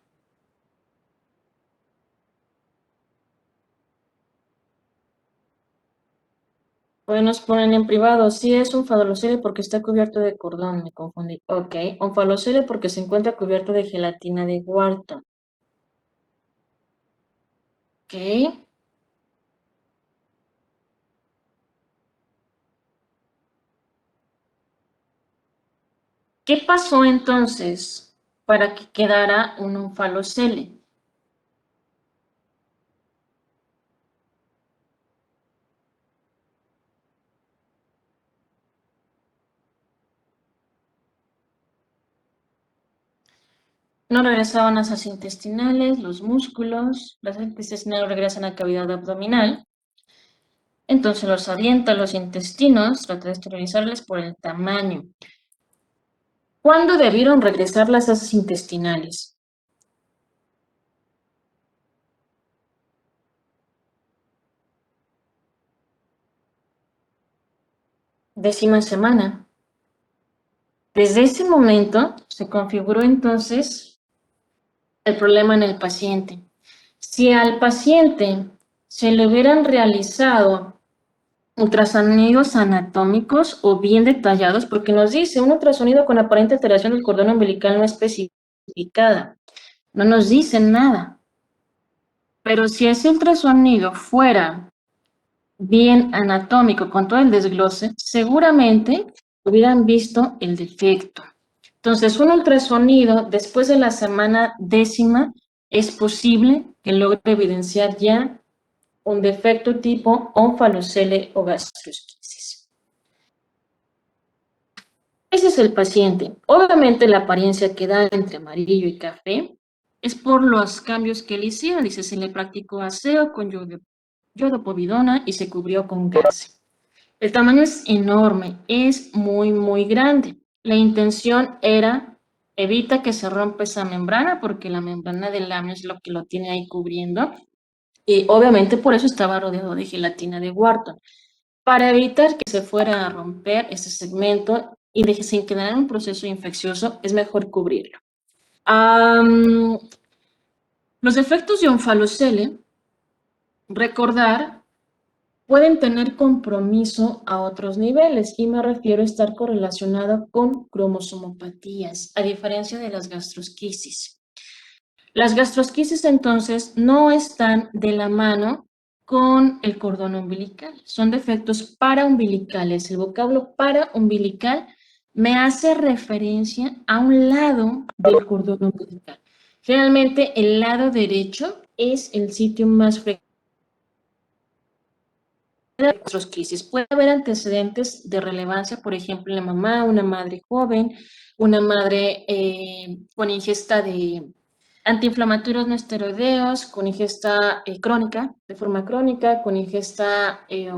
Pues nos ponen en privado, sí es onfalocele porque está cubierto de cordón, me confundí. Ok, onfalocele porque se encuentra cubierto de gelatina de Wharton. Ok. ¿Qué pasó entonces para que quedara un onfalocele? No regresaban a las intestinales, los músculos, las heces intestinales regresan a la cavidad abdominal. Entonces los avienta a los intestinos, trata de esterilizarles por el tamaño. ¿Cuándo debieron regresar las heces intestinales? Décima semana. Desde ese momento se configuró entonces el problema en el paciente. Si al paciente se le hubieran realizado ultrasonidos anatómicos o bien detallados, porque nos dice un ultrasonido con aparente alteración del cordón umbilical no especificada, no nos dice nada. Pero si ese ultrasonido fuera bien anatómico con todo el desglose, seguramente hubieran visto el defecto. Entonces, un ultrasonido después de la semana 10ª es posible que logre evidenciar ya un defecto tipo onfalocele o gastrosquisis. Ese es el paciente. Obviamente la apariencia que da entre amarillo y café es por los cambios que le hicieron. Dice, se le practicó aseo con iodopovidona y se cubrió con gasa. El tamaño es enorme, es muy, muy grande. La intención era evita que se rompa esa membrana porque la membrana del lamio es lo que lo tiene ahí cubriendo. Y obviamente por eso estaba rodeado de gelatina de Wharton. Para evitar que se fuera a romper ese segmento y desencadenar un proceso infeccioso, es mejor cubrirlo. Los efectos de Onfalocele, recordar, pueden tener compromiso a otros niveles y me refiero a estar correlacionado con cromosomopatías, a diferencia de las gastrosquisis. Las gastrosquisis entonces no están de la mano con el cordón umbilical, son defectos paraumbilicales. El vocablo paraumbilical me hace referencia a un lado del cordón umbilical. Generalmente el lado derecho es el sitio más frecuente de gastrosquisis. Puede haber antecedentes de relevancia, por ejemplo, en la mamá, una madre joven, una madre con ingesta de antiinflamatorios no esteroideos, con ingesta crónica, de forma crónica, con ingesta, que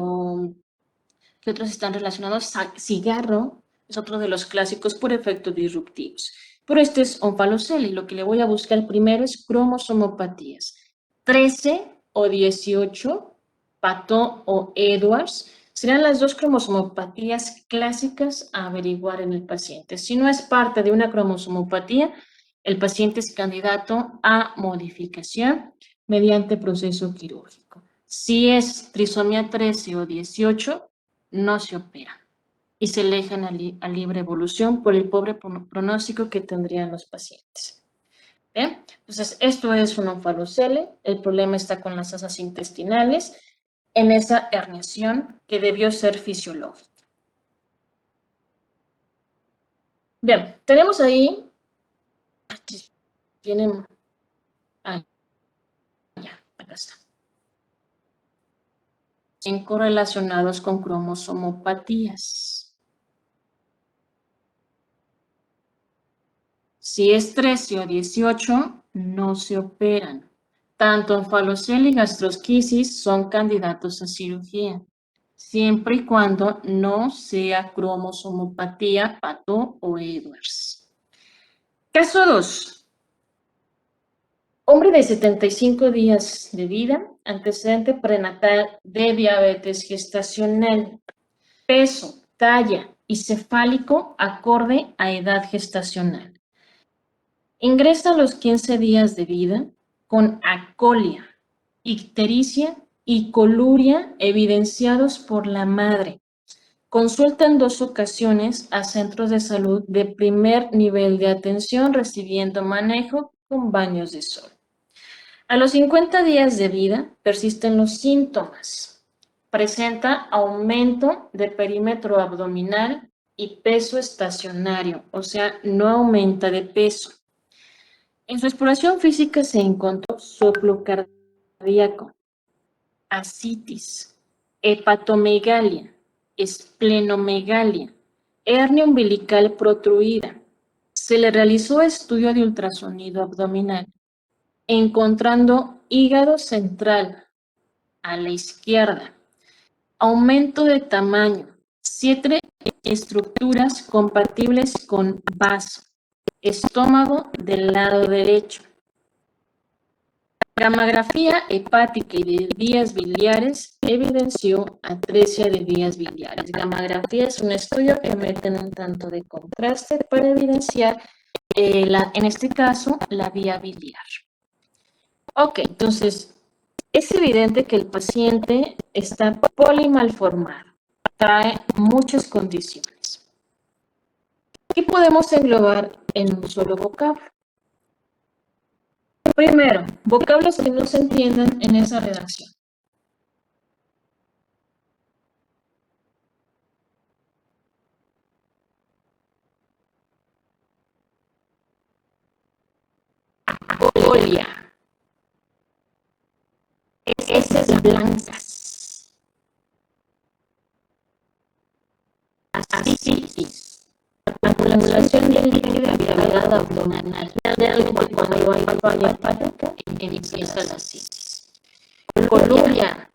otros están relacionados, cigarro, es otro de los clásicos por efectos disruptivos. Pero este es Onfalocele y lo que le voy a buscar primero es cromosomopatías. 13 o 18, Pato o Edwards, serán las dos cromosomopatías clásicas a averiguar en el paciente. Si no es parte de una cromosomopatía, el paciente es candidato a modificación mediante proceso quirúrgico. Si es trisomía 13 o 18, no se opera y se dejan a libre evolución por el pobre pronóstico que tendrían los pacientes. ¿Bien? Entonces, esto es un Onfalocele. El problema está con las asas intestinales en esa herniación que debió ser fisiológica. Bien, tenemos ahí, tienen, ya, acá está. Correlacionados con cromosomopatías. Si es 13 o 18, no se operan. Tanto Onfalocele y gastrosquisis son candidatos a cirugía, siempre y cuando no sea cromosomopatía, Pato o Edwards. Caso 2. Hombre de 75 días de vida, antecedente prenatal de diabetes gestacional, peso, talla y cefálico acorde a edad gestacional. Ingresa a los 15 días de vida con acolia, ictericia y coluria evidenciados por la madre. Consulta en 2 ocasiones a centros de salud de primer nivel de atención recibiendo manejo con baños de sol. A los 50 días de vida persisten los síntomas. Presenta aumento de perímetro abdominal y peso estacionario, o sea, no aumenta de peso. En su exploración física se encontró soplo cardíaco, ascitis, hepatomegalia, esplenomegalia, hernia umbilical protruida. Se le realizó estudio de ultrasonido abdominal, encontrando hígado central a la izquierda, aumento de tamaño, 7 estructuras compatibles con vaso, estómago del lado derecho. Gamografía hepática y de vías biliares evidenció atresia de vías biliares. Gamografía es un estudio que meten un tanto de contraste para evidenciar, en este caso, la vía biliar. Ok, entonces, es evidente que el paciente está polimalformado, trae muchas condiciones. ¿Qué podemos englobar en un solo vocablo? Primero, vocablos que no se entiendan en esa redacción. Acolia. Heces blancas. Ascitis. Acumulación de líquido en cavidad abdominal. Generalmente cuando hay falla hepática empieza la ascitis. Coluria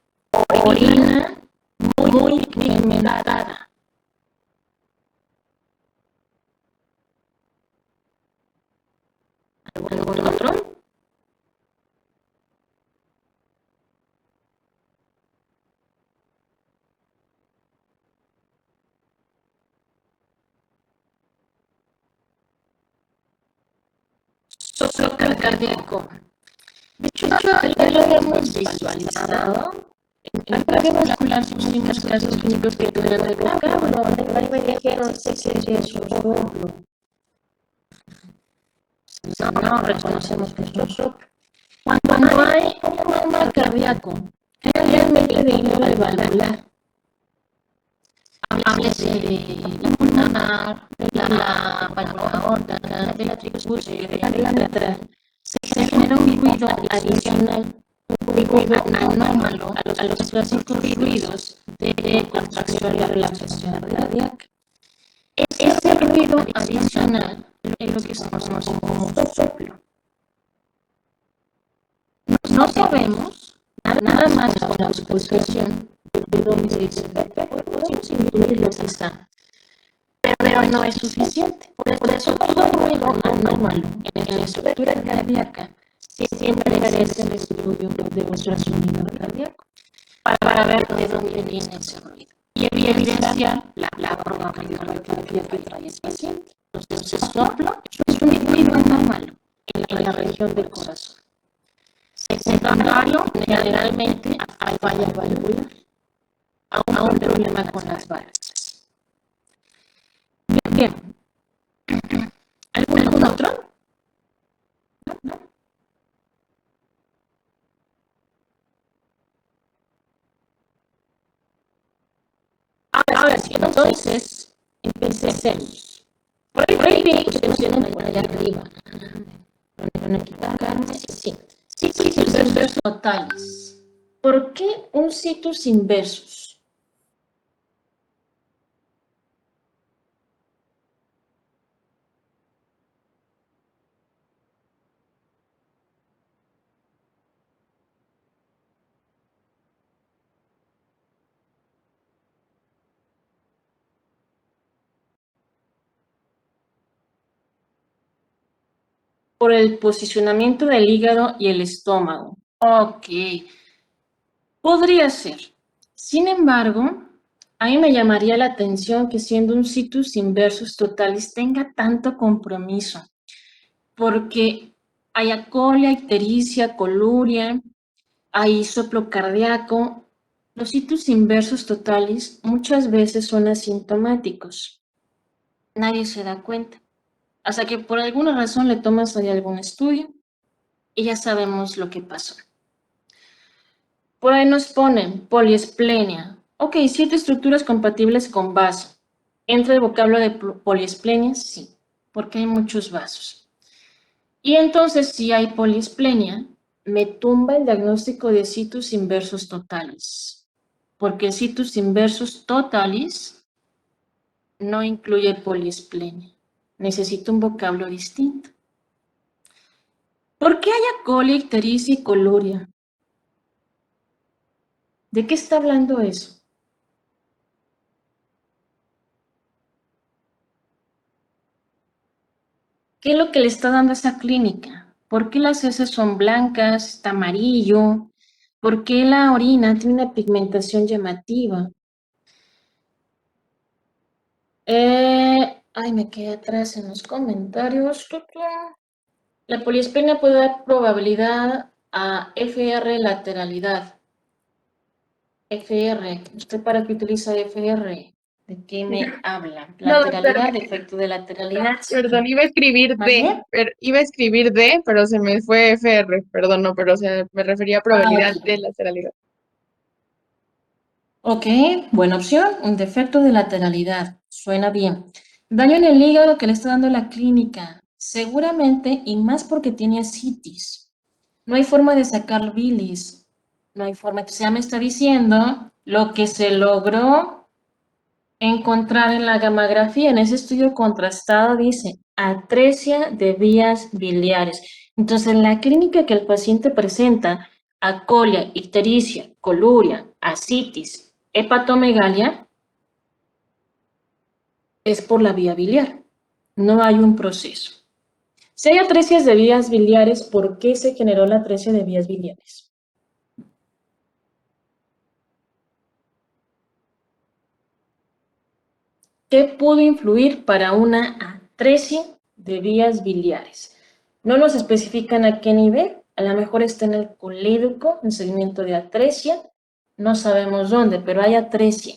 segmentada. ¿Algún otro? Soplo cardíaco. De hecho, ya lo habíamos visualizado. En el cardiovascular pusimos casos clínicos que tuvieron el vocablo. Me dijeron si es un soplo. No reconocemos que es un soplo. Cuando hay un trauma cardíaco, realmente de índole valvular, háblese de pulmonar, de la válvula aórtica, de la tricuspide, de la mitral, se genera un ruido adicional, un ruido anómalo a los clásicos ruidos de contracción y relajación cardíaca. Ese ruido adicional es lo que se conoce como soplo. No sabemos nada más con la auscultación de dónde se podemos intuirlo quizá, pero no es suficiente. Por eso todo ruido anómalo en la estructura cardíaca siempre merece el estudio de ultrasonido cardíaco para ver de dónde viene ese ruido y evidenciar la probabilidad que trae el paciente. Entonces, soplo es un ruido anómalo en la región del corazón. Secundario, generalmente hay falla valvular, a un problema con las válvulas. Bien. ¿Algún otro? ¿No? Ahora sí, entonces, empecemos. Por ahí vi que pusieron por allá arriba. Van a quitarme, sí. Situs inversos totales. ¿Por qué un situs inversus? Por el posicionamiento del hígado y el estómago. Ok. Podría ser. Sin embargo, a mí me llamaría la atención que siendo un situs inversus totalis tenga tanto compromiso, porque hay acolia, ictericia, coluria, hay soplo cardíaco. Los situs inversus totalis muchas veces son asintomáticos. Nadie se da cuenta. Hasta que por alguna razón le tomas ahí algún estudio y ya sabemos lo que pasó. Por ahí nos ponen poliesplenia. Ok, 7 estructuras compatibles con vaso. ¿Entra el vocablo de poliesplenia? Sí, porque hay muchos vasos. Y entonces, si hay poliesplenia, me tumba el diagnóstico de situs inversus totalis. Porque el situs inversus totalis no incluye poliesplenia. Necesito un vocablo distinto. ¿Por qué hay acolia, ictericia y coluria? ¿De qué está hablando eso? ¿Qué es lo que le está dando esa clínica? ¿Por qué las heces son blancas, está amarillo? ¿Por qué la orina tiene una pigmentación llamativa? Ay, me quedé atrás en los comentarios. La poliesplenia puede dar probabilidad a FR lateralidad. FR, ¿usted para qué utiliza FR? ¿De qué me habla? Lateralidad, efecto de lateralidad. Perdón, iba a escribir D, pero se me fue FR, perdón, no, pero me refería a probabilidad de lateralidad. Ok, buena opción, un defecto de lateralidad, suena bien. Daño en el hígado que le está dando la clínica, seguramente, y más porque tiene ascitis. No hay forma de sacar bilis, no hay forma, que ya me está diciendo lo que se logró encontrar en la gamografía, en ese estudio contrastado dice atresia de vías biliares. Entonces, la clínica que el paciente presenta, acolia, ictericia, coluria, ascitis, hepatomegalia, es por la vía biliar. No hay un proceso. Si hay atresias de vías biliares, ¿por qué se generó la atresia de vías biliares? ¿Qué pudo influir para una atresia de vías biliares? No nos especifican a qué nivel, a lo mejor está en el colédoco, en segmento de atresia, no sabemos dónde, pero hay atresia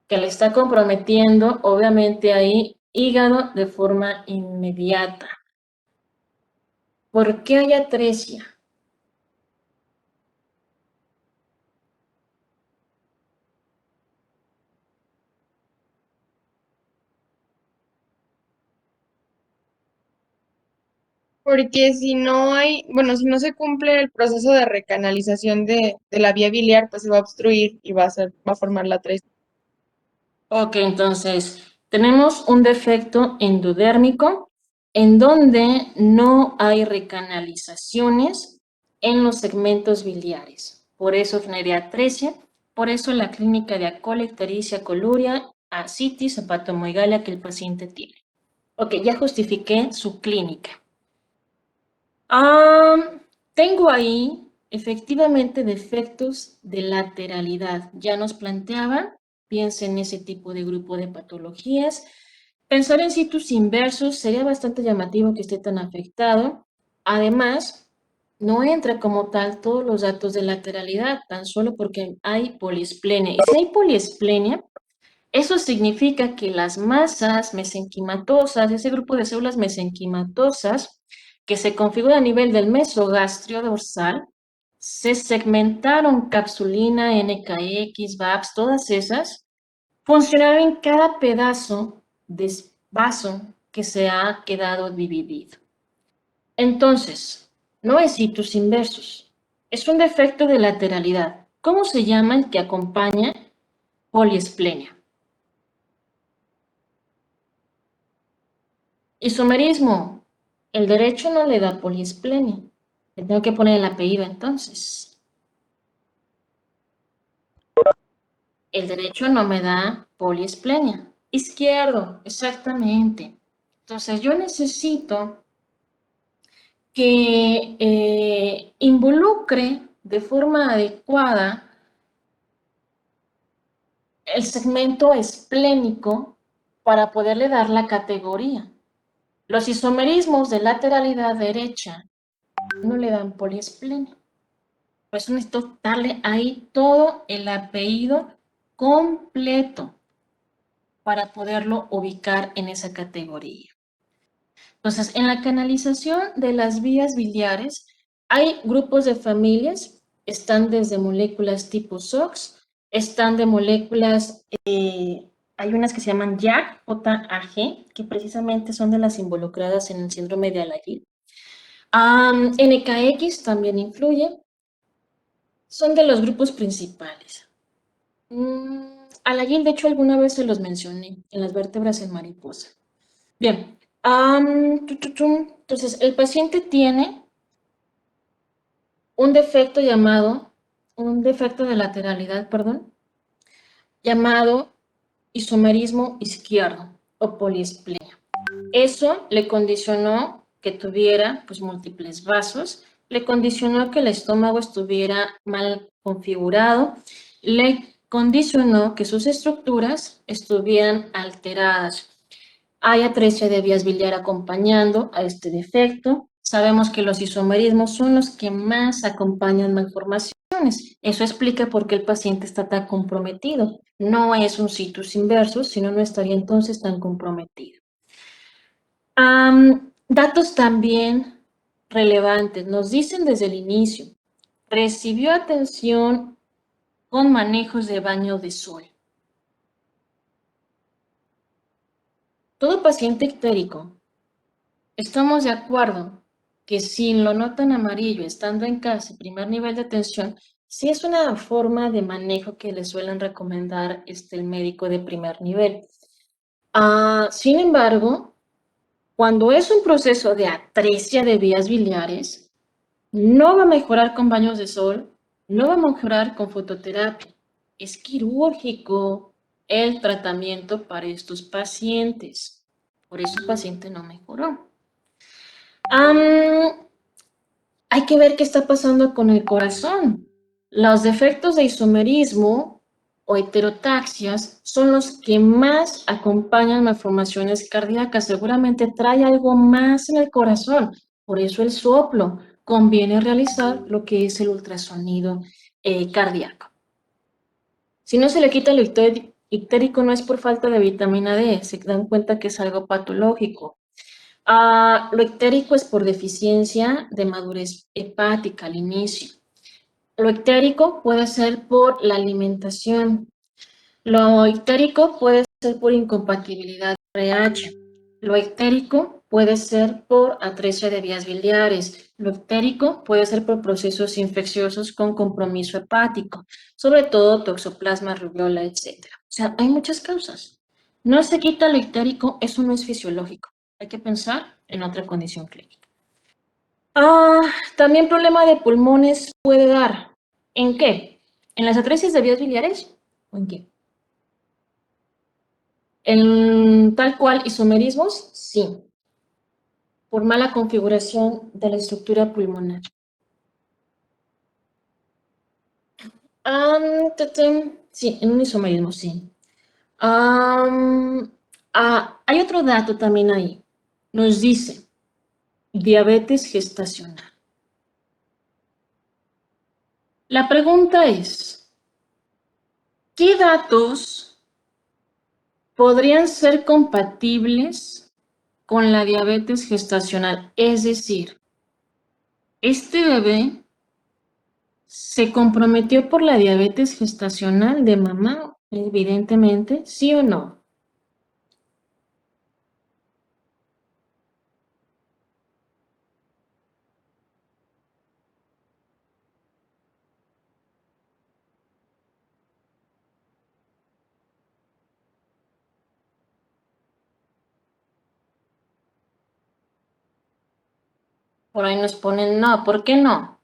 que le está comprometiendo, obviamente ahí, hígado de forma inmediata. ¿Por qué hay atresia? Porque si no hay, bueno, si no se cumple el proceso de recanalización de la vía biliar, pues se va a obstruir y va a formar la atresia. Ok, entonces tenemos un defecto endodérmico en donde no hay recanalizaciones en los segmentos biliares. Por eso genera atresia, por eso la clínica de acolectaria, coluria, ascitis, hepatomegalia que el paciente tiene. Ok, ya justifiqué su clínica. Tengo ahí efectivamente defectos de lateralidad. Ya nos planteaban, piensa en ese tipo de grupo de patologías. Pensar en situs inversos sería bastante llamativo que esté tan afectado. Además, no entra como tal todos los datos de lateralidad, tan solo porque hay poliesplenia. Y si hay poliesplenia, eso significa que las masas mesenquimatosas, ese grupo de células mesenquimatosas que se configura a nivel del mesogastrio dorsal, se segmentaron capsulina, NKX, VAPS, todas esas, funcionaron en cada pedazo de vaso que se ha quedado dividido. Entonces, no es situs inversus, es un defecto de lateralidad. ¿Cómo se llama el que acompaña poliesplenia? Isomerismo. El derecho no le da poliesplenia. Le tengo que poner el apellido entonces. El derecho no me da poliesplenia. Izquierdo, exactamente. Entonces yo necesito que involucre de forma adecuada el segmento esplénico para poderle dar la categoría. Los isomerismos de lateralidad derecha no le dan poliesplenia. Por eso necesito darle ahí todo el apellido completo para poderlo ubicar en esa categoría. Entonces, en la canalización de las vías biliares hay grupos de familias, están desde moléculas tipo SOX, están de moléculas, hay unas que se llaman JAG, JAG, que precisamente son de las involucradas en el síndrome de Alagille. NKX también influye, son de los grupos principales. Alagille, de hecho, alguna vez se los mencioné en las vértebras en mariposa. Bien, entonces el paciente tiene un defecto de lateralidad, perdón, llamado isomerismo izquierdo o poliesplenia. Eso le condicionó que tuviera pues múltiples vasos, le condicionó que el estómago estuviera mal configurado, le condicionó que sus estructuras estuvieran alteradas. Hay atresia de vías biliar acompañando a este defecto. Sabemos que los isomerismos son los que más acompañan malformaciones. Eso explica por qué el paciente está tan comprometido. No es un situs inversus, sino no estaría entonces tan comprometido. Datos también relevantes. Nos dicen desde el inicio, recibió atención con manejos de baño de sol. Todo paciente ictérico, estamos de acuerdo que si lo notan amarillo estando en casa, primer nivel de atención, sí es una forma de manejo que le suelen recomendar el médico de primer nivel. Sin embargo, cuando es un proceso de atresia de vías biliares, no va a mejorar con baños de sol, no va a mejorar con fototerapia. Es quirúrgico, el tratamiento para estos pacientes. Por eso el paciente no mejoró. Hay que ver qué está pasando con el corazón. Los defectos de isomerismo o heterotaxias son los que más acompañan malformaciones cardíacas. Seguramente trae algo más en el corazón. Por eso el soplo. Conviene realizar lo que es el ultrasonido cardíaco. Si no se le quita lo ictérico, no es por falta de vitamina D. Se dan cuenta que es algo patológico. Lo ictérico es por deficiencia de madurez hepática al inicio. Lo ictérico puede ser por la alimentación. Lo ictérico puede ser por incompatibilidad RH. Lo ictérico puede ser por atresia de vías biliares. Lo ictérico puede ser por procesos infecciosos con compromiso hepático, sobre todo toxoplasma, rubiola, etc. O sea, hay muchas causas. No se quita lo ictérico, eso no es fisiológico. Hay que pensar en otra condición clínica. También problema de pulmones puede dar. ¿En qué? ¿En las atresias de vías biliares? ¿O en qué? En tal cual isomerismos, sí. Por mala configuración de la estructura pulmonar. Sí, en un isomerismo, sí. Hay otro dato también ahí. Nos dice diabetes gestacional. La pregunta es, ¿qué datos podrían ser compatibles con la diabetes gestacional? Es decir, este bebé se comprometió por la diabetes gestacional de mamá, evidentemente, ¿sí o no? Por ahí nos ponen no, ¿por qué no?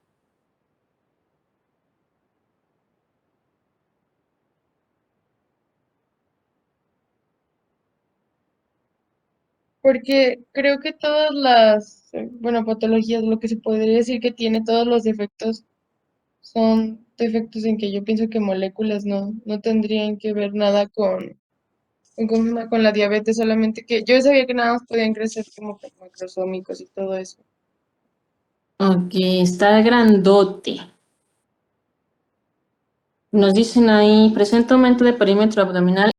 Porque creo que todas las, bueno, patologías, lo que se podría decir que tiene todos los defectos son defectos en que yo pienso que moléculas no tendrían que ver nada ¿cómo se llama? Con la diabetes, solamente que yo sabía que nada más podían crecer como que macrosómicos y todo eso. Ok, está grandote. Nos dicen ahí, presenta aumento de perímetro abdominal